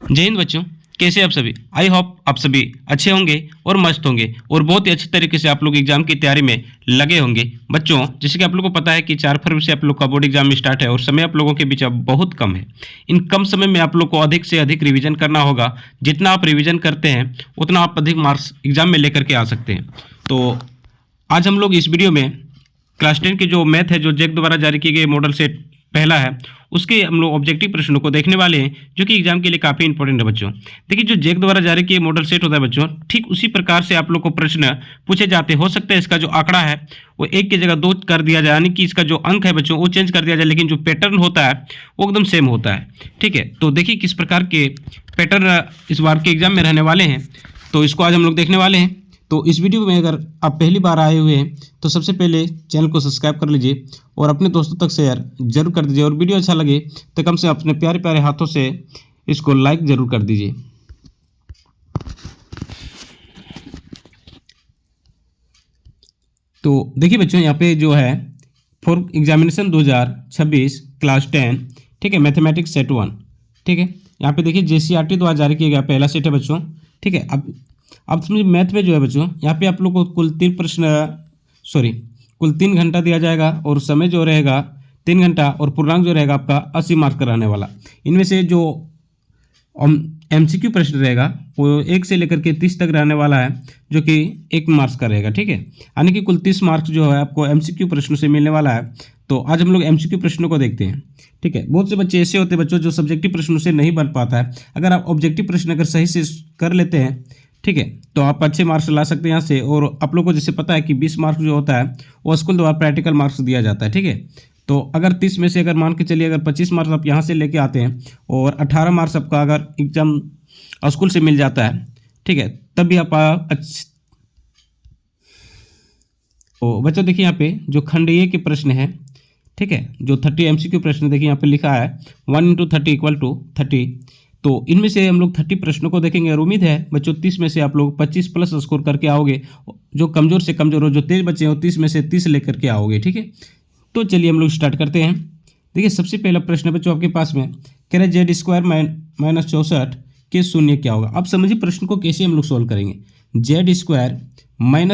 जय हिंद बच्चों, कैसे आप सभी। आई होप आप सभी अच्छे होंगे और मस्त होंगे और बहुत ही अच्छी तरीके से आप लोग एग्जाम की तैयारी में लगे होंगे। बच्चों, जैसे कि आप लोगों को पता है कि 4 फरवरी से आप लोग का बोर्ड एग्जाम स्टार्ट है और समय आप लोगों के बीच अब बहुत कम है। इन कम समय में आप लोग को अधिक से अधिक रिवीजन करना होगा। जितना आप रिवीजन करते हैं उतना आप अधिक मार्क्स एग्जाम में लेकर के आ सकते हैं। तो आज हम लोग इस वीडियो में क्लास 10 की जो मैथ है, जो जैक द्वारा जारी किए गए मॉडल सेट पहला है, उसके हम लोग ऑब्जेक्टिव प्रश्नों को देखने वाले हैं, जो कि एग्जाम के लिए काफ़ी इंपॉर्टेंट है बच्चों। देखिए, जो जैक द्वारा जारी किए मॉडल सेट होता है बच्चों, ठीक उसी प्रकार से आप लोग को प्रश्न पूछे जाते हैं। हो सकता है इसका जो आंकड़ा है वो 1 की जगह 2 कर दिया जाए, यानी कि इसका जो अंक है बच्चों वो चेंज कर दिया जाए, लेकिन जो पैटर्न होता है वो एकदम सेम होता है। ठीक है, तो देखिए किस प्रकार के पैटर्न इस बार के एग्जाम में रहने वाले हैं, तो इसको आज हम लोग देखने वाले हैं। तो इस वीडियो में अगर आप पहली बार आए हुए हैं तो सबसे पहले चैनल को सब्सक्राइब कर लीजिए और अपने दोस्तों तक शेयर जरूर कर दीजिए, और वीडियो अच्छा लगे तो कम से अपने प्यारे प्यारे हाथों से इसको लाइक जरूर कर दीजिए। तो देखिए बच्चों, यहाँ पे जो है फॉर एग्जामिनेशन 2026 क्लास 10, ठीक है, मैथमेटिक्स सेट 1, ठीक है। यहाँ पे देखिए JCERT द्वारा जारी किया गया पहला सेट है बच्चों, ठीक है। अब समझिए मैथ में जो है बच्चों, यहाँ पे आप लोग को कुल 3 घंटा दिया जाएगा और समय जो रहेगा 3 घंटा, और पूर्णांक जो रहेगा आपका 80 मार्क्स का रहने वाला। इनमें से जो MCQ प्रश्न रहेगा वो 1 से लेकर के 30 तक रहने वाला है, जो कि 1 मार्क्स का रहेगा, ठीक है। यानी कि कुल 30 मार्क्स जो है आपको MCQ प्रश्नों से मिलने वाला है। तो आज हम लोग MCQ प्रश्नों को देखते हैं, ठीक है। बहुत से बच्चे ऐसे होते हैं बच्चों जो सब्जेक्टिव प्रश्नों से नहीं बन पाता है। अगर आप ऑब्जेक्टिव प्रश्न अगर सही से कर लेते हैं, ठीक है, तो आप अच्छे मार्क्स ला सकते हैं यहाँ से। और आप लोग को जैसे पता है कि 20 मार्क्स जो होता है वो स्कूल द्वारा प्रैक्टिकल मार्क्स दिया जाता है, ठीक है। तो अगर 30 में से अगर मान के चलिए अगर 25 मार्क्स आप यहाँ से लेके आते हैं और 18 मार्क्स आपका अगर एग्जाम स्कूल से मिल जाता है, ठीक है, तब भी आप तो बच्चों देखिए यहाँ पे जो खंड ए के प्रश्न है, ठीक है, जो 30 MCQ प्रश्न देखिए यहाँ पे लिखा है 1 × 30 = 30। तो इनमें से हम लोग 30 प्रश्नों को देखेंगे और उम्मीद है बच्चों 30 में से आप लोग 25 प्लस स्कोर करके आओगे। जो कमज़ोर से कमज़ोर हो, जो तेज बच्चे हो, 30 में से 30 लेकर के आओगे, ठीक है। तो चलिए हम लोग स्टार्ट करते हैं। देखिए सबसे पहला प्रश्न बच्चों आपके पास में कह रहे Z² - 64 के शून्य क्या होगा। अब समझिए प्रश्न को कैसे हम लोग सोल्व करेंगे। Z² -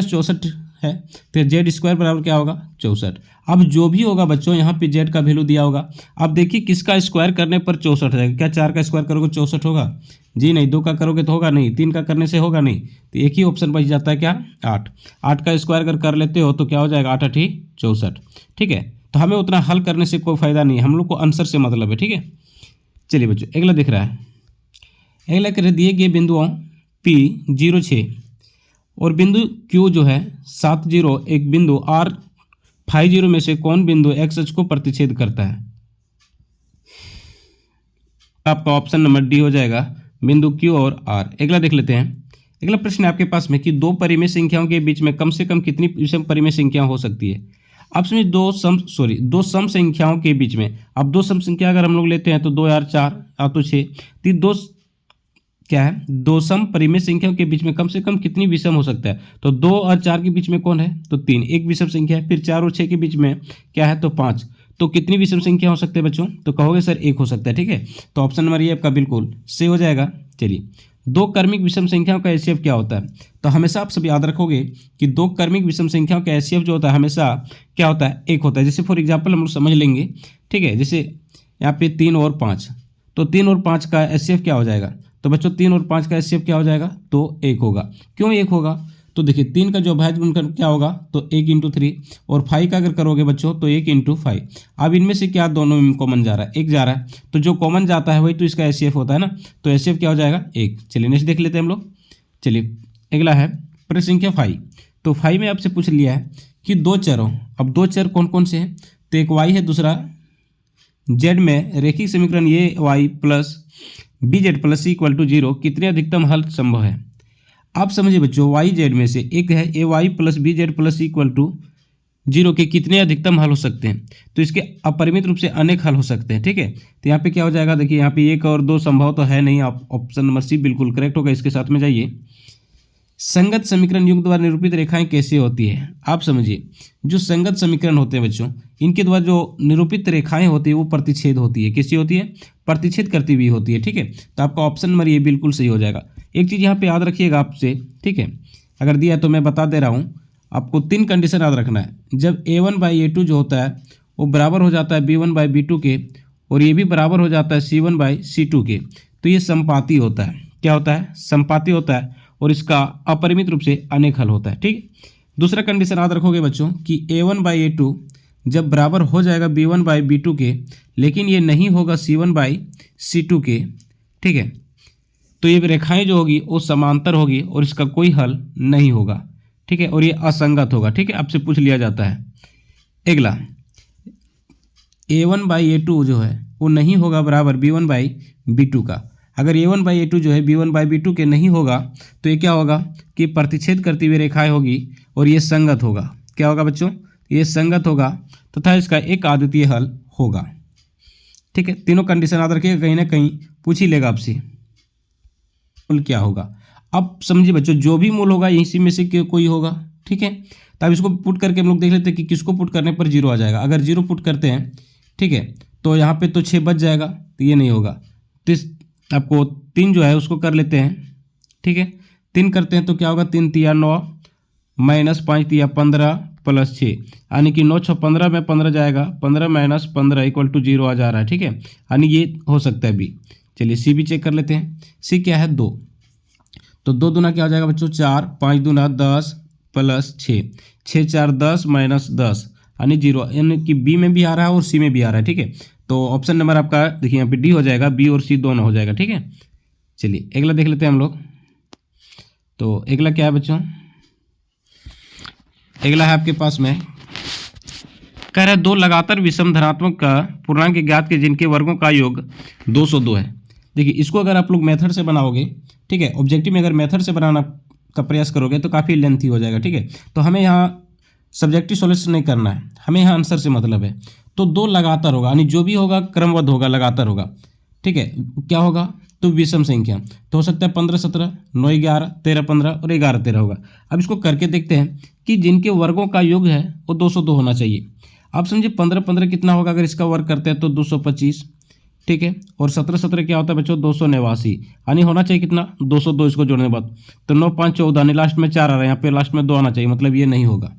64 है तो Z² बराबर क्या होगा 64। अब जो भी होगा बच्चों यहाँ पे Z का वैल्यू दिया होगा। अब देखिए किसका स्क्वायर करने पर 64 रहेगा। क्या 4 का स्क्वायर करोगे 64 होगा? जी नहीं। 2 का करोगे तो होगा नहीं। 3 का करने से होगा नहीं। तो एक ही ऑप्शन बच जाता है क्या 8। 8 का स्क्वायर अगर कर लेते हो तो क्या हो जाएगा 8 × 8 = 64, ठीक है। तो हमें उतना हल करने से कोई फायदा नहीं है, हम लोग को आंसर से मतलब है, ठीक है। चलिए बच्चों अगला दिख रहा है। अगला कर दिए गए बिंदुओं P 0 6 और बिंदु Q जो है 7 0 एक बिंदु R 5 0 में से कौन बिंदु x अक्ष को प्रतिच्छेद करता है। आपका ऑप्शन नंबर डी हो जाएगा बिंदु Q और R। अगला देख लेते हैं। अगला प्रश्न है आपके पास में कि दो परिमेय संख्याओं के बीच में कम से कम कितनी विषम परिमेय संख्या हो सकती है। अब समझिए दो सम संख्याओं के बीच में, अब दो सम संख्या अगर हम लोग लेते हैं तो 2 और 4 या तो 6, तो दो क्या है, दो सम परिमेय संख्याओं के बीच में कम से कम कितनी विषम हो सकता है। तो 2 और 4 के बीच में कौन है तो 3, एक विषम संख्या है। फिर 4 और 6 के बीच में क्या है तो 5। तो कितनी विषम संख्या हो सकते हैं बच्चों, तो कहोगे सर 1 हो सकता है, ठीक है। तो ऑप्शन नंबर ये आपका बिल्कुल सही हो जाएगा। चलिए, दो क्रमिक विषम संख्याओं का एचसीएफ क्या होता है। तो हमेशा आप सब याद रखोगे कि दो क्रमिक विषम संख्याओं का एचसीएफ जो होता है हमेशा क्या होता है 1 होता है। जैसे फॉर एग्जाम्पल हम लोग समझ लेंगे, ठीक है। जैसे यहाँ पे 3 और 5, तो 3 और 5 का एचसीएफ क्या हो जाएगा। तो बच्चों 3 और 5 का एचसीएफ क्या हो जाएगा तो 1 होगा। क्यों 1 होगा, तो देखिए 3 का जो भाज्य गुणनखंड क्या होगा तो 1 × 3, और 5 का अगर करोगे बच्चों तो 1 × 5। अब इनमें से क्या दोनों में कॉमन जा रहा है, 1 जा रहा है, तो जो कॉमन जाता है वही तो इसका एचसीएफ होता है ना। तो एचसीएफ क्या हो जाएगा 1। चलिए नेक्स्ट देख लेते हैं हम लोग। चलिए अगला है प्रश्न संख्या 5। तो 5 में आपसे पूछ लिया है कि दो चरों, अब दो चर कौन कौन से हैं, तो एक y है, दूसरा z में रैखिक समीकरण ये y + bz + c = 0 कितने अधिकतम हल संभव है। आप समझिए बच्चों y z में से एक है ay + bz + c = 0 के कितने अधिकतम हल हो सकते हैं। तो इसके अपरिमित रूप से अनेक हल हो सकते हैं, ठीक है। तो यहाँ पे क्या हो जाएगा, देखिए यहाँ पे 1 और 2 संभव तो है नहीं, आप ऑप्शन नंबर सी बिल्कुल करेक्ट होगा। इसके साथ में जाइए, संगत समीकरण युग्म द्वारा निरूपित रेखाएं कैसे होती है। आप समझिए जो संगत समीकरण होते हैं बच्चों, इनके द्वारा जो निरूपित रेखाएं होती है वो प्रतिच्छेद होती है। कैसी होती है, प्रतिच्छेद करती हुई होती है, ठीक है। तो आपका ऑप्शन नंबर ये बिल्कुल सही हो जाएगा। एक चीज़ यहाँ पे याद रखिएगा आपसे, ठीक है, अगर दिया है तो मैं बता दे रहा हूँ आपको, 3 कंडीशन याद रखना है। जब A1/A2 जो होता है वो बराबर हो जाता है B1/B2 के, और ये भी बराबर हो जाता है C1/C2 के, तो ये संपाती होता है। क्या होता है? संपाती होता है, और इसका अपरिमित रूप से अनेक हल होता है, ठीक। दूसरा कंडीशन याद रखोगे बच्चों कि A1/A2 जब बराबर हो जाएगा B1/B2 के, लेकिन ये नहीं होगा C1/C2 के, ठीक है, तो ये रेखाएं जो होगी वो समांतर होगी और इसका कोई हल नहीं होगा, ठीक है, और ये असंगत होगा, ठीक है, आपसे पूछ लिया जाता है। अगला A1/A2 जो है वो नहीं होगा बराबर B1/B2 का। अगर A1/A2 जो है B1/B2 के नहीं होगा तो ये क्या होगा कि प्रतिच्छेद करती हुई रेखाएं होगी और ये संगत होगा। क्या होगा बच्चों? ये संगत होगा तथा इसका एक आद्वितीय हल होगा, ठीक है। तीनों कंडीशन याद रखिएगा, कहीं ना कहीं पूछ ही लेगा आपसे मूल क्या होगा। अब समझिए बच्चों, जो भी मूल होगा इसी में से कोई होगा, ठीक है। तो अब इसको पुट करके हम लोग देख लेते हैं कि किसको पुट करने पर 0 आ जाएगा। अगर 0 पुट करते हैं, ठीक है, तो यहाँ पे तो 6 बच जाएगा, तो ये नहीं होगा। तो आपको 3 जो है उसको कर लेते हैं, ठीक है। 3 करते हैं तो क्या होगा, 3 तिया 9 माइनस 5 तिया 15 प्लस 6, यानी कि 9 6 15 में 15 जाएगा, 15 माइनस 15 इक्वल टू 0 आ जा रहा है, ठीक है, यानी ये हो सकता है बी। चलिए सी भी चेक कर लेते हैं। सी क्या है? 2, तो 2 दूना क्या हो जाएगा बच्चों? 4, 5 दूना 10 प्लस 6, 6 4 10 माइनस 10 यानी 0, यानी कि बी में भी आ रहा है और सी में भी आ रहा है, ठीक है। तो ऑप्शन नंबर आपका देखिए यहाँ पे डी हो जाएगा, बी और सी दोनों हो जाएगा, ठीक है। चलिए अगला देख लेते हैं हम लोग। तो अगला क्या है बच्चों? अगला है आपके पास में, कह रहा है 2 लगातार विषम धनात्मक का पूर्णांक ज्ञात के जिनके वर्गों का योग 202 है। देखिए इसको अगर आप लोग मेथड से बनाओगे, ठीक है, ऑब्जेक्टिव में अगर मेथड से बनाना का प्रयास करोगे तो काफ़ी लेंथी हो जाएगा, ठीक है। तो हमें यहाँ सब्जेक्टिव सॉल्यूशन नहीं करना है, हमें यहाँ आंसर से मतलब है। तो 2 लगातार होगा, यानी जो भी होगा क्रमबद्ध होगा, लगातार होगा, ठीक है। क्या होगा? तो विषम संख्या तो हो सकता है 15 17, 9 11, 13 15 और 11 13 होगा। अब इसको करके देखते हैं कि जिनके वर्गों का योग है वो 202 होना चाहिए। आप समझिए 15 15 कितना होगा, अगर इसका वर्ग करते हैं तो 225, ठीक है, और 17 17 क्या होता है बच्चों? 289, यानी होना चाहिए कितना? 202 इसको जोड़ने के बाद। तो 9 5 14, यानी लास्ट में 4 आ रहा है, यहाँ पे लास्ट में 2 आना चाहिए, मतलब ये नहीं होगा,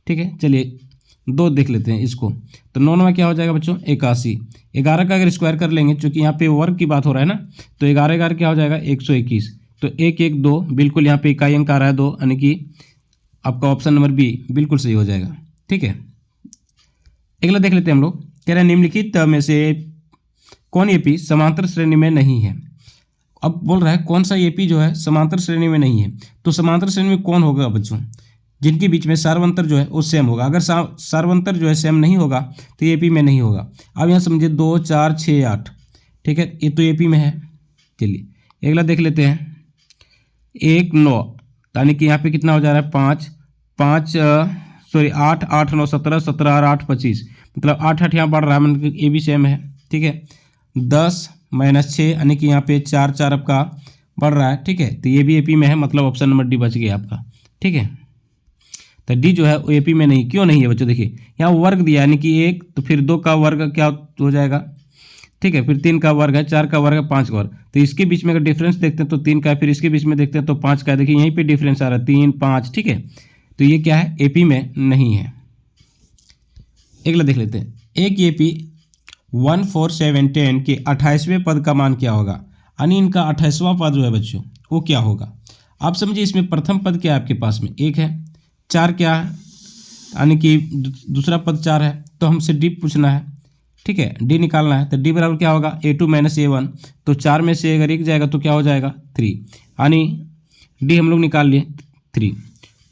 ठीक है। चलिए 2 देख लेते हैं इसको। तो 9 में क्या हो जाएगा बच्चों? 81। 11 का अगर स्क्वायर कर लेंगे, चूंकि यहाँ पे वर्ग की बात हो रहा है ना, तो 11 11 क्या हो जाएगा? 121। तो 1 1 2 बिल्कुल यहाँ पे इकाई अंक आ रहा है 2, यानी कि आपका ऑप्शन नंबर बी बिल्कुल सही हो जाएगा, ठीक है। अगला देख लेते हैं हम लोग। कह रहे हैं निम्नलिखित में से कौन एपी समांतर श्रेणी में नहीं है। अब बोल रहा है कौन सा एपी जो है समांतर श्रेणी में नहीं है। तो समांतर श्रेणी में कौन होगा बच्चों? जिनके बीच में सार्वंतर जो है वो सेम होगा। अगर सार्वंतर जो है सेम नहीं होगा तो ये एपी में नहीं होगा। अब यहाँ समझिए 2 4 6 8, ठीक है, ये तो एपी में है। चलिए अगला देख लेते हैं। 1 9, यानी कि यहाँ पे कितना हो जा रहा है? 5 5 8 8 9 17 17 और 8 25, मतलब 8 8 यहाँ बढ़ रहा है, मतलब ये भी सेम है, ठीक है। 10 माइनस 6, यानी कि यहाँ पे 4 4 आपका बढ़ रहा है, ठीक है, तो ये भी एपी में है, मतलब ऑप्शन नंबर डी बच गया आपका, ठीक है। तो डी जो है वो एपी में नहीं, क्यों नहीं है बच्चों? देखिए यहाँ वर्ग दिया, यानी कि 1, तो फिर 2 का वर्ग क्या हो जाएगा, ठीक है, फिर 3 का वर्ग है, 4 का वर्ग है, 5 का वर्ग, तो इसके बीच में अगर डिफरेंस देखते हैं तो 3 का है, फिर इसके बीच में देखते हैं तो 5 का है। देखिए यहीं पे डिफरेंस आ रहा है 3 5, ठीक है, तो ये क्या है? एपी में नहीं है। अगला देख लेते हैं। एक एपी 1 4 7 10 के 28वें पद का मान क्या होगा, यानी इनका 28वां पद जो है बच्चों वो क्या होगा। आप समझिए इसमें प्रथम पद क्या है आपके पास में? 1 है, 4 क्या है, यानी कि दूसरा पद 4 है, तो हमसे डी पूछना है, ठीक है, डी निकालना है। तो डी बराबर क्या होगा? A2 माइनस A1, तो 4 में से अगर 1 जाएगा तो क्या हो जाएगा? 3, यानी डी हम लोग निकाल लिए 3।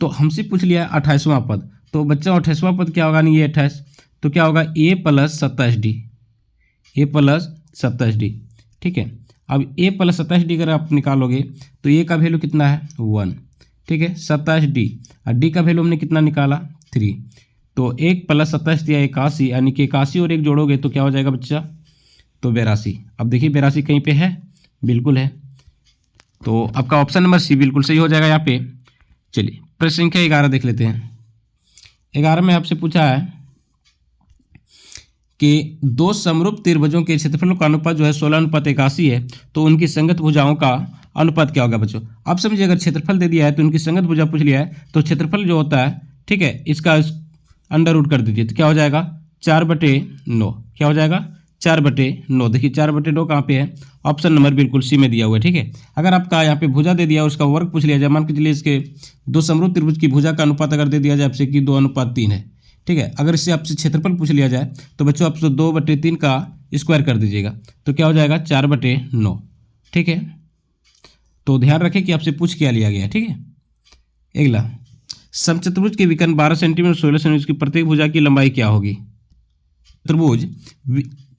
तो हमसे पूछ लिया 28वां पद, तो बच्चा 28वां पद क्या होगा? नहीं ये 28, तो क्या होगा? A plus 27D, A plus 27D, ठीक है। अब A प्लस 27D अगर आप निकालोगे तो A का वैल्यू कितना है? 1, ठीक है, 27D, और D का वैल्यू हमने कितना निकाला? 3, तो 1 प्लस 27 दिया 81, यानी कि 81 और 1 जोड़ोगे तो क्या हो जाएगा बच्चा? तो 82। अब देखिए 82 कहीं पे है? बिल्कुल है, तो आपका ऑप्शन नंबर सी बिल्कुल सही हो जाएगा यहाँ पे। चलिए प्रश्न संख्या 11 देख लेते हैं। 11 में आपसे पूछा है कि दो समरूप त्रिभुजों के क्षेत्रफलों का अनुपात जो है 16:81 है, तो उनकी संगत भुजाओं का अनुपात क्या होगा बच्चों? आप समझिए, अगर क्षेत्रफल दे दिया है तो उनकी संगत भुजा पूछ लिया है, तो क्षेत्रफल जो होता है, ठीक है, इसका अंडर रूट कर दीजिए, तो क्या हो जाएगा 4/9। क्या हो जाएगा 4/9। देखिए 4/9 कहाँ पे है? ऑप्शन नंबर बिल्कुल सी में दिया हुआ है, ठीक है। अगर आपका यहाँ पे भुजा दे दिया और उसका वर्ग पूछ लिया जाए, मान के चलिए इसके दो समरूप त्रिभुज की भुजा का अनुपात अगर दे दिया जाए आपसे कि 2:3 है, ठीक है। अगर इससे आपसे क्षेत्रफल पूछ लिया जाए तो बच्चों आपसे 2/3 का स्क्वायर कर दीजिएगा, तो क्या हो जाएगा 4/9, ठीक है। तो ध्यान रखें कि आपसे पूछ क्या लिया गया है, ठीक है। अगला, समचतुर्भुज के विकर्ण 12 सेंटीमीटर 16 सेंटीमीटर की प्रत्येक भुजा की लंबाई क्या होगी? त्रिभुज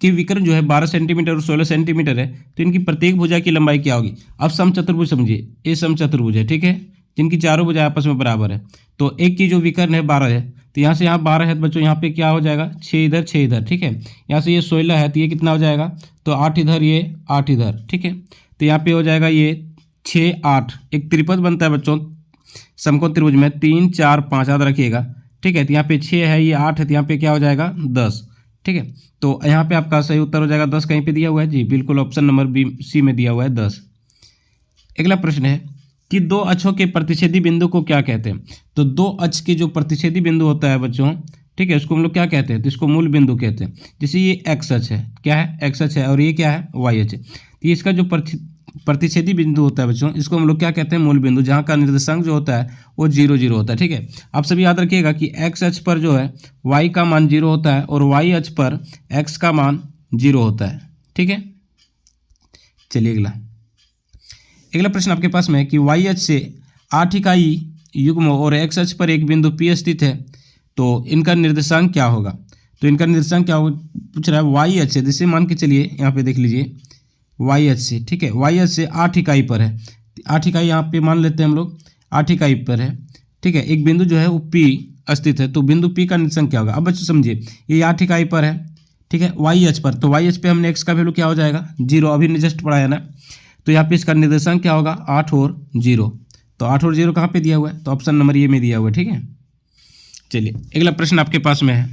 के विकर्ण जो है 12 सेंटीमीटर और 16 सेंटीमीटर है, तो इनकी प्रत्येक भुजा की लंबाई क्या होगी? अब समचतुर्भुज समझिए, ये समचतुर्भुज है, ठीक है, जिनकी चारों भुजाएं आपस में बराबर है। तो एक की जो विकर्ण है 12 है, तो यहाँ से यहाँ 12 है, तो बच्चों यहाँ पे क्या हो जाएगा 6 इधर 6 इधर, ठीक है। यहाँ से ये 16 है, तो ये कितना हो जाएगा? तो 8 इधर, ये 8 इधर, ठीक है। तो यहाँ पे हो जाएगा ये 6 8, एक त्रिपद बनता है बच्चों समकोण त्रिभुज में, 3 4 5, याद रखिएगा, ठीक है। तो यहाँ पे 6 है, ये 8 है, तो यहाँ पे क्या हो जाएगा 10, ठीक है। तो यहाँ पे आपका सही उत्तर हो जाएगा 10। कहीं पे दिया हुआ है जी? बिल्कुल ऑप्शन नंबर बी सी में दिया हुआ है 10। अगला प्रश्न है कि दो अक्षों के प्रतिच्छेदी बिंदु को क्या कहते हैं? तो दो अक्ष के जो प्रतिच्छेदी बिंदु होता है बच्चों, ठीक है, उसको हम लोग क्या कहते हैं? तो इसको मूल बिंदु कहते हैं। जैसे ये एक्स अक्ष है, क्या है? एक्स अक्ष है, और ये क्या है? वाई अक्ष है। तो इसका जो प्रतिच्छेदी बिंदु होता है बच्चों, इसको हम लोग क्या कहते हैं? मूल बिंदु, जहाँ का निर्देशांक जो होता है वो 0 0 होता है, ठीक है। आप सभी याद रखिएगा कि एक्स अक्ष पर जो है वाई का मान 0 होता है और वाई अक्ष पर एक्स का मान 0 होता है, ठीक है। चलिए अगला प्रश्न आपके पास में है कि वाई अक्ष से 8 इकाई युग्म और एक्स अक्ष पर एक बिंदु P स्थित है, तो इनका निर्देशांक क्या होगा? तो इनका निर्देशांक क्या होगा पूछ रहा है। वाई अक्ष से, जैसे मान के चलिए यहाँ पे देख लीजिए, वाई अक्ष से, ठीक है, वाई अक्ष से 8 इकाई पर है, 8 इकाई यहाँ पे मान लेते हैं हम लोग, 8 इकाई पर है, ठीक है। एक बिंदु जो है वो P स्थित है, तो बिंदु P का निर्देशांक क्या होगा? अब बच्चों समझिए, ये 8 इकाई पर है, ठीक है, वाई अक्ष पर, तो वाई अक्ष पे हमने एक्स का वैल्यू क्या हो जाएगा 0, अभी ने जस्ट पढ़ाया ना। तो यहाँ पे इसका निर्देशांक क्या होगा 8 और 0, तो 8 और 0 कहाँ पे दिया हुआ है? तो ऑप्शन नंबर ये में दिया हुआ है, ठीक है। चलिए अगला प्रश्न आपके पास में है,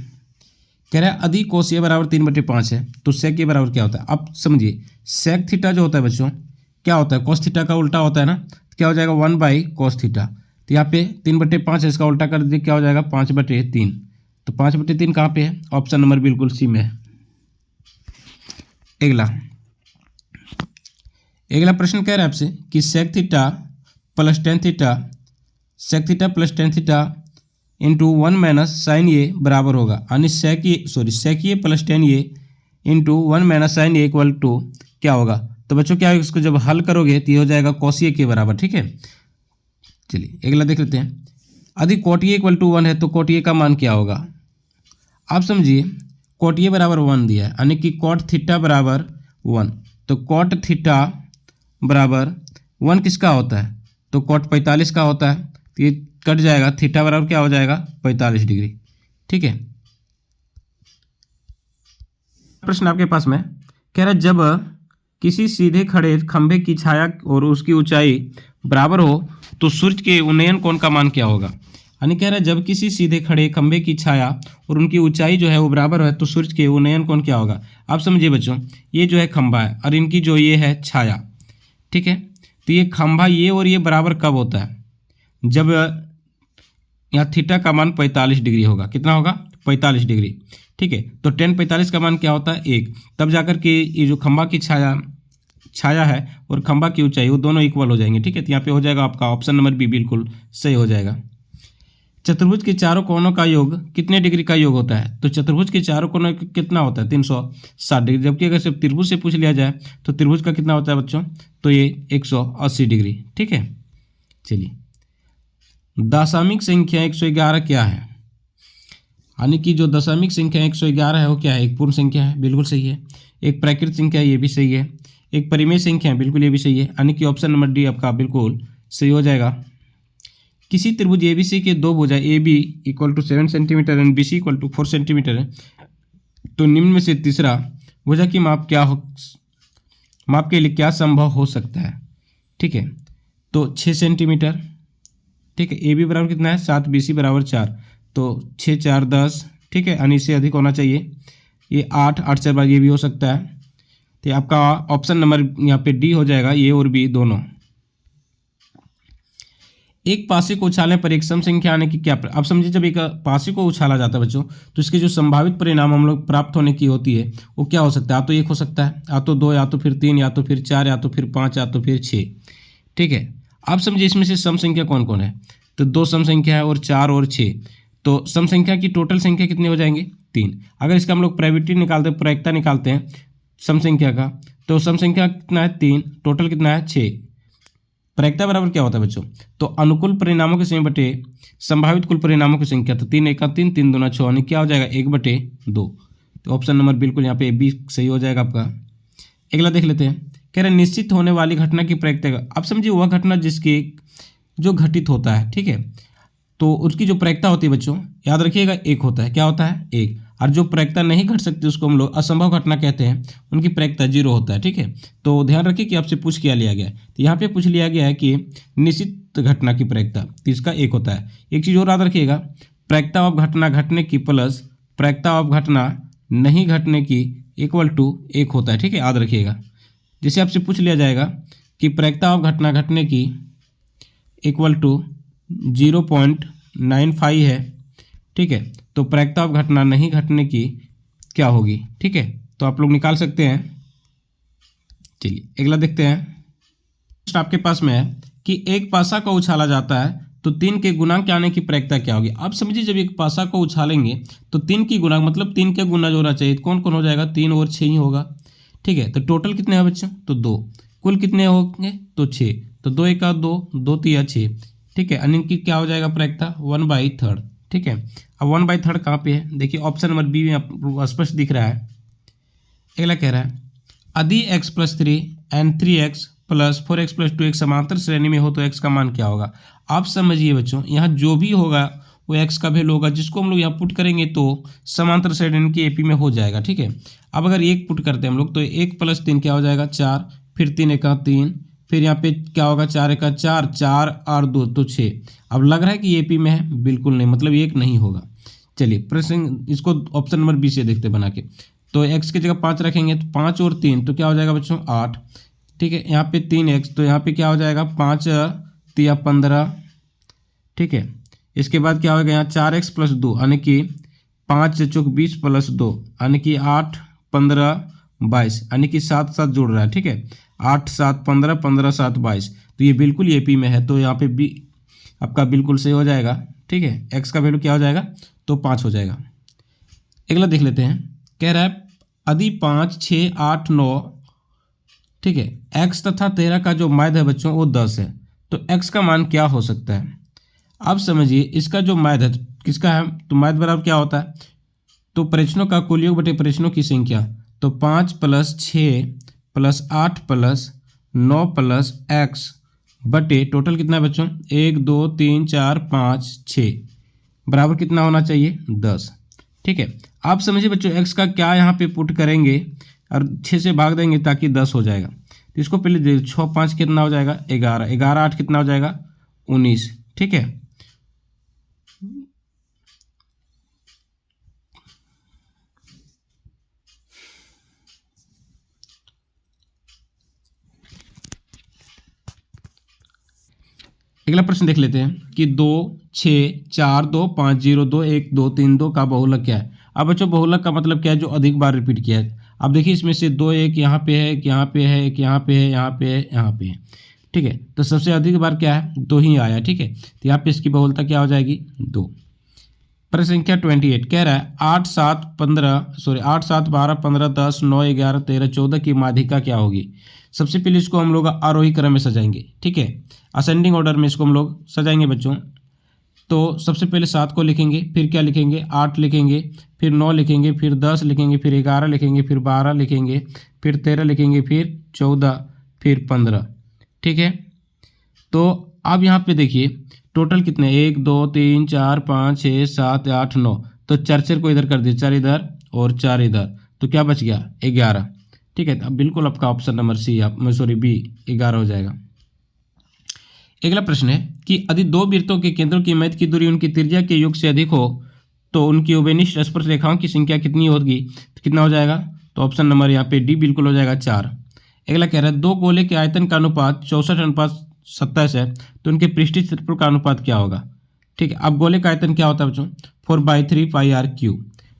कह रहा है अधिक कोस ए बराबर 3/5 है, तो सेक ए बराबर क्या होता है? अब समझिए, सेक थीटा जो होता है बच्चों क्या होता है? कोस थीटा का उल्टा होता है ना, तो क्या हो जाएगा 1/cos थीटा। तो यहाँ पे 3/5 है, इसका उल्टा कर दीजिए, क्या हो जाएगा 5/3। तो 5/3 कहाँ पे है? ऑप्शन नंबर बिल्कुल सी में है। अगला प्रश्न कह रहा है आपसे कि sec theta plus tan theta, sec theta plus tan theta into 1 minus sine a बराबर होगा, यानी sec a plus tan a into 1 minus sine a equal to क्या होगा? तो बच्चों क्या इसको जब हल करोगे तो ये हो जाएगा कॉस ए के बराबर, ठीक है। चलिए अगला देख लेते हैं, यदि कॉट ए इक्वल टू 1 है तो कॉट ए का मान क्या होगा? आप समझिए, कॉट ए बराबर 1 दिया है, यानी कि कॉट थीटा बराबर 1, तो कॉट थीटा बराबर 1 किसका होता है? तो कॉट 45 का होता है, तो ये कट जाएगा, थीटा बराबर क्या हो जाएगा 45 डिग्री, ठीक है। प्रश्न आपके पास में कह रहा है जब किसी सीधे खड़े खंभे की छाया और उसकी ऊंचाई बराबर हो तो सूर्य के उन्नयन कोण का मान क्या होगा? यानी कह रहा है जब किसी सीधे खड़े खंभे की छाया और उनकी ऊंचाई जो है वो बराबर है तो सूर्य के उन्नयन कोण क्या होगा? आप समझिए बच्चों, ये जो है खंभा है और इनकी जो ये है छाया, ठीक है। तो ये खंभा ये और ये बराबर कब होता है? जब यहाँ थीटा का मान 45 डिग्री होगा। कितना होगा? 45 डिग्री, ठीक है। तो tan 45 का मान क्या होता है 1, तब जाकर के ये जो खंभा की छाया है और खंभा की ऊंचाई वो दोनों इक्वल हो जाएंगे, ठीक है। तो यहाँ पे हो जाएगा आपका ऑप्शन नंबर बी बिल्कुल सही हो जाएगा। चतुर्भुज के चारों कोणों का योग कितने डिग्री का योग होता है? तो चतुर्भुज के चारों कोणों कितना होता है 360 डिग्री, जबकि अगर सिर्फ त्रिभुज से पूछ लिया जाए तो त्रिभुज का कितना होता है बच्चों? तो ये 180 डिग्री, ठीक है। चलिए, दशमिक संख्या 111 क्या है? यानी कि जो दशमिक संख्या 111 है वो क्या है? एक पूर्ण संख्या है, बिल्कुल सही है। एक प्राकृत संख्या है, ये भी सही है। एक परिमेय संख्या है, बिल्कुल ये भी सही है। यानी कि ऑप्शन नंबर डी आपका बिल्कुल सही हो जाएगा। किसी त्रिभुज एबीसी के दो भुजा A B equal to 7 centimetre and B C equal to 4 centimetre है, तो निम्न में से तीसरा भुजा की माप के लिए क्या संभव हो सकता है? ठीक है, तो 6 सेंटीमीटर, ठीक है। ए बी बराबर कितना है 7, बी सी बराबर 4, तो 6 4 10, ठीक है, यानी इससे अधिक होना चाहिए। ये 8, 8 4 12 ये भी हो सकता है। तो आपका ऑप्शन नंबर यहाँ पे डी हो जाएगा, ये और बी दोनों। एक पासे को उछालने पर एक सम संख्या आने की क्या अब समझिए, जब एक पासे को उछाला जाता है बच्चों, तो इसके जो संभावित परिणाम हम लोग प्राप्त होने की होती है वो क्या हो सकता है? या तो 1 हो सकता है, या तो 2, या तो फिर 3, या तो फिर 4, या तो फिर 5, या तो फिर 6। ठीक है, आप समझिए इसमें से सम संख्या कौन कौन है? तो 2 सम संख्या है और 4 और 6। तो सम संख्या की टोटल संख्या कितने हो जाएंगे? 3। अगर इसका हम लोग प्रायोरिटी निकालते हैं, प्रायिकता निकालते हैं सम संख्या का, तो सम संख्या कितना है? 3, टोटल कितना है? 6। प्रायिकता बराबर क्या होता है बच्चों? तो अनुकूल परिणामों की संख्या बटे संभावित कुल परिणामों की संख्या। तो 3 1 3, 3 2 6, यानी क्या हो जाएगा? 1/2। तो ऑप्शन नंबर बिल्कुल यहाँ पे बी सही हो जाएगा आपका। अगला देख लेते हैं, कह रहे निश्चित होने वाली घटना की प्रायिकता। अब समझिए वह घटना जिसकी जो घटित होता है, ठीक है, तो उसकी जो प्रायिकता होती है बच्चों, याद रखिएगा 1 होता है। क्या होता है? 1। और जो प्रायिकता नहीं घट सकती उसको हम लोग असंभव घटना कहते हैं, उनकी प्रायिकता 0 होता है। ठीक है, तो ध्यान रखिए कि आपसे पूछ क्या लिया गया है। तो यहाँ पे पूछ लिया गया है कि निश्चित घटना की प्रायिकता, तो इसका 1 होता है। एक चीज़ और याद रखिएगा, प्रायिकता ऑफ घटना घटने की प्लस प्रायिकता ऑफ घटना नहीं घटने की इक्वल टू 1 होता है। ठीक है, याद रखिएगा। जैसे आपसे पूछ लिया जाएगा कि प्रायिकता ऑफ घटना घटने की इक्वल टू 0.95 है, ठीक है, तो प्रायिकता ऑफ घटना नहीं घटने की क्या होगी? ठीक है, तो आप लोग निकाल सकते हैं। चलिए अगला देखते हैं, आपके पास में है कि एक पासा को उछाला जाता है तो 3 के गुणांक आने की प्रायिकता क्या होगी? आप समझिए जब एक पासा को उछालेंगे तो 3 की गुणांक मतलब 3 के गुना जो होना चाहिए, कौन कौन हो जाएगा? 3 और 6 ही होगा। ठीक है, तो टोटल कितने हैं बच्चों? तो 2। कुल कितने होंगे? तो 6। तो 2 1 2, 2 3 6। ठीक है, अन्य की क्या हो जाएगा प्रायिकता? 1/3। ठीक है, अब 1/3 कहाँ पे है? देखिए ऑप्शन नंबर बी में स्पष्ट दिख रहा है। अगला कह रहा है यदि x + 3 and 3x + 4x + 2x समांतर श्रेणी में हो तो x का मान क्या होगा? आप समझिए बच्चों, यहाँ जो भी होगा वो x का वैल्यू होगा, जिसको हम लोग यहाँ पुट करेंगे तो समांतर श्रेणी की एपी में हो जाएगा। ठीक है, अब अगर 1 पुट करते हैं हम लोग तो 1 + 3 क्या हो जाएगा? 4, फिर 3 1 3, फिर यहाँ पे क्या होगा? 4 1 4, 4 और 2 तो 6। अब लग रहा है कि एपी में है? बिल्कुल नहीं, मतलब 1 नहीं होगा। चलिए प्रश्न इसको ऑप्शन नंबर बी से देखते बना के, तो x की जगह 5 रखेंगे तो 5 और 3 तो क्या हो जाएगा बच्चों? 8। ठीक है, यहाँ पे 3x तो यहाँ पे क्या हो जाएगा? 5 3 15। ठीक है, इसके बाद क्या होगा? यहाँ 4x + 2 यानी कि 5 चौक 20 + 2 यानी कि 8 15 22 यानी कि 7 7 जुड़ रहा है। ठीक है, 8 7 15, 15 7 22, तो ये बिल्कुल एपी में है, तो यहाँ पे बी आपका बिल्कुल सही हो जाएगा। ठीक है, x का वैल्यू क्या हो जाएगा? तो 5 हो जाएगा। अगला देख लेते हैं, कह रहा है यदि 5 6 8 9, ठीक है, x तथा 13 का जो माध्य है बच्चों वो 10 है, तो x का मान क्या हो सकता है? अब समझिए इसका जो माध्य है किसका है? तो माध्य बराबर क्या होता है? तो परीक्षणों का कुल योग बटे परीक्षणों की संख्या। तो 5 + 6 + 8 + 9 + x बटे टोटल कितना है बच्चों? 1 2 3 4 5 6 बराबर कितना होना चाहिए? 10। ठीक है, आप समझिए बच्चों x का क्या यहाँ पे पुट करेंगे और 6 से भाग देंगे ताकि 10 हो जाएगा। तो इसको पहले 6 5 कितना हो जाएगा? 11, 11 8 कितना हो जाएगा? 19। ठीक है, अगला प्रश्न देख लेते हैं कि 2 6 4 2 5 0 2 1 2 3 2 का बहुलक क्या है? अब बच्चों बहुलक का मतलब क्या है? जो अधिक बार रिपीट किया है। अब देखिए इसमें से 2 एक यहाँ पे है, एक यहाँ पे है, एक यहाँ पे है, यहाँ पे है, यहाँ पे है। ठीक है, तो सबसे अधिक बार क्या है? 2 ही आया। ठीक है, तो यहाँ पे इसकी बहुलता क्या हो जाएगी? 2। प्रश्न संख्या 28 कह रहा है 8 7 12 15 10 9 11 13 14 की माध्यिका क्या होगी? सबसे पहले इसको हम लोग आरोही क्रम में सजाएंगे। ठीक है, असेंडिंग ऑर्डर में इसको हम लोग सजाएंगे बच्चों। तो सबसे पहले 7 को लिखेंगे, फिर क्या लिखेंगे? 8 लिखेंगे, फिर 9 लिखेंगे, फिर 10 लिखेंगे, फिर 11 लिखेंगे, फिर 12 लिखेंगे, फिर 13 लिखेंगे, फिर 14, फिर 15। ठीक है, तो अब यहाँ पे देखिए टोटल कितने? 1 2 3 4 5 6 7 8 9, तो 4 को इधर कर दिए, 4 इधर और 4 इधर, तो क्या बच गया? 11। ठीक है, तो अब बिल्कुल आपका ऑप्शन नंबर सी बी 11 हो जाएगा। अगला प्रश्न है कि यदि 2 वृत्तों के केंद्रों की मध्य की दूरी उनकी त्रिज्या के योग से अधिक हो तो उनकी उभयनिष्ठ स्पर्श रेखाओं की संख्या कितनी होगी, तो कितना हो जाएगा, तो ऑप्शन नंबर यहाँ पे डी बिल्कुल हो जाएगा 4। अगला कह रहा है दो गोले के आयतन का अनुपात 64:27 है, तो उनके पृष्ठीय क्षेत्रफल का अनुपात क्या होगा। ठीक है, अब गोले का आयतन क्या होता है बच्चों, 4/3 πr3।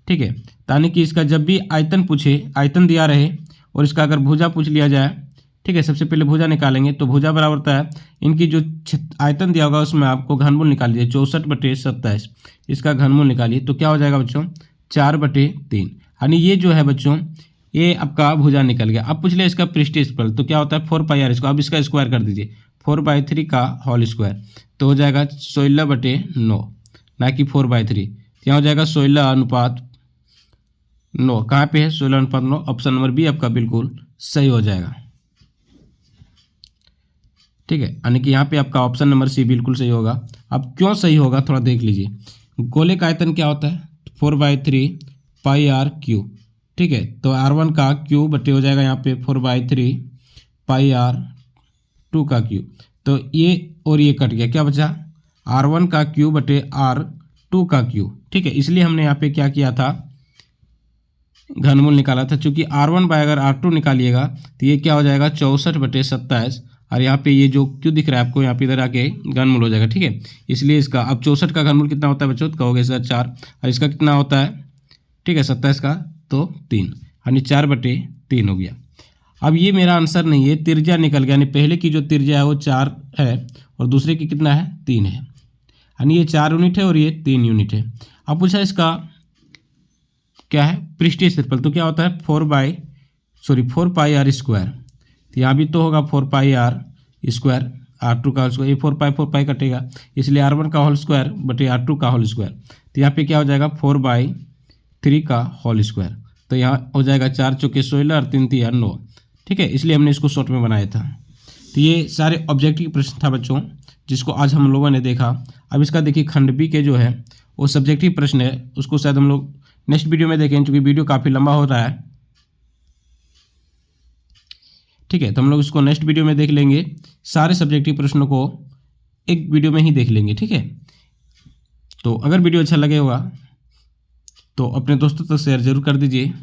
ठीक है, यानी कि इसका जब भी आयतन पूछे, आयतन दिया रहे और इसका अगर भुजा पूछ लिया जाए, ठीक है, सबसे पहले भुजा निकालेंगे तो भुजा बराबर होता है इनकी जो आयतन दिया होगा उसमें आपको घनमूल निकाल दीजिए 64/27, इसका घनमूल निकालिए तो क्या हो जाएगा बच्चों 4/3। यानी ये जो है बच्चों ये आपका भुजा निकल गया। अब पूछ लिया इसका पृष्ठीय क्षेत्रफल, तो क्या होता है 4πr, इसको अब इसका स्क्वायर कर दीजिए 4/3 का होल स्क्वायर, तो हो जाएगा 16/9 ना कि 4/3। यहाँ हो जाएगा 16:9, कहाँ पे है 16:9, ऑप्शन नंबर बी आपका बिल्कुल सही हो जाएगा। ठीक है, यानी कि यहाँ पे आपका ऑप्शन नंबर सी बिल्कुल सही होगा। अब क्यों सही होगा थोड़ा देख लीजिए, गोले का आयतन क्या होता है 4/3 πr3। ठीक है, तो r1 का क्यूब बटे हो जाएगा यहाँ पे 4/3 πr2 का क्यूब, तो ये और ये कट गया, क्या बचा r1 का क्यूब बटे r2 का क्यूब। ठीक है, इसलिए हमने यहाँ पे क्या किया था घनमूल निकाला था, चूंकि r1 बाय अगर r2 निकालिएगा तो ये क्या हो जाएगा 64/27, और यहाँ पे ये जो क्यों दिख रहा है आपको यहाँ पे इधर आके घनमूल हो जाएगा। ठीक है, इसलिए इसका अब 64 का घनमूल कितना होता है बच्चों, तो कहोगे सर 4, और इसका कितना होता है, ठीक है 27 का तो 3, यानी 4/3 हो गया। अब ये मेरा आंसर नहीं है, त्रिज्या निकल गया, यानी पहले की जो त्रिज्या है वो 4 है और दूसरे की कितना है 3 है, यानी ये 4 यूनिट है और ये 3 यूनिट है। अब पूछा इसका क्या है पृष्ठीय क्षेत्रफल, तो क्या होता है 4πr², तो यहाँ भी तो होगा 4πr², r2 का होल स्क्वायर, ये 4π कटेगा, इसलिए r1 का होल स्क्वायर बटे r2 का होल स्क्वायर, तो यहाँ पे क्या हो जाएगा 4/3 का होल स्क्वायर, तो यहाँ हो जाएगा 4 चौके 16 और 3 3 9। ठीक है, इसलिए हमने इसको शॉर्ट में बनाया था। तो ये सारे ऑब्जेक्टिव प्रश्न था बच्चों जिसको आज हम लोगों ने देखा। अब इसका देखिए खंड बी के जो है वो सब्जेक्टिव प्रश्न है, उसको शायद हम लोग नेक्स्ट वीडियो में देखें, क्योंकि वीडियो काफ़ी लंबा हो रहा है। ठीक है, तो हम लोग इसको नेक्स्ट वीडियो में देख लेंगे, सारे सब्जेक्टिव प्रश्नों को एक वीडियो में ही देख लेंगे। ठीक है, तो अगर वीडियो अच्छा लगे होगा तो अपने दोस्तों तक शेयर जरूर कर दीजिए।